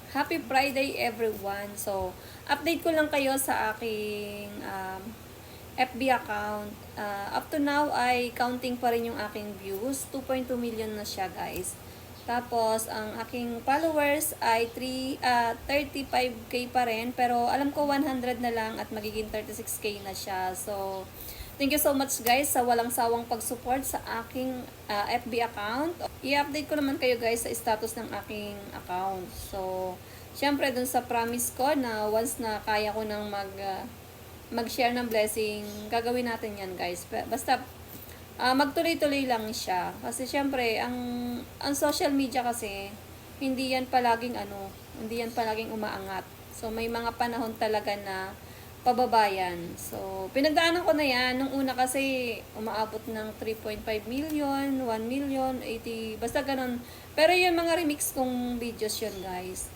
Happy Friday everyone! So, update ko lang kayo sa aking FB account. Up to now ay counting pa rin yung aking views. 2.2 million na siya guys. Tapos, ang aking followers ay 35k pa rin. Pero alam ko 100 na lang at magiging 36k na siya. So, thank you so much guys sa walang sawang pag-support sa aking FB account. I-update ko naman kayo guys sa status ng aking account. So, syempre dun sa promise ko na once na kaya ko nang mag-share ng blessing, gagawin natin yan guys. Basta magtuloy-tuloy lang siya. Kasi syempre, ang social media kasi, hindi yan palaging umaangat. So, may mga panahon talaga na pababayan. So, pinagdaanan ko na yan. Nung una kasi, umaabot ng 3.5 million, 1 million, 80, basta ganun. Pero yung mga remix kong videos yun, guys.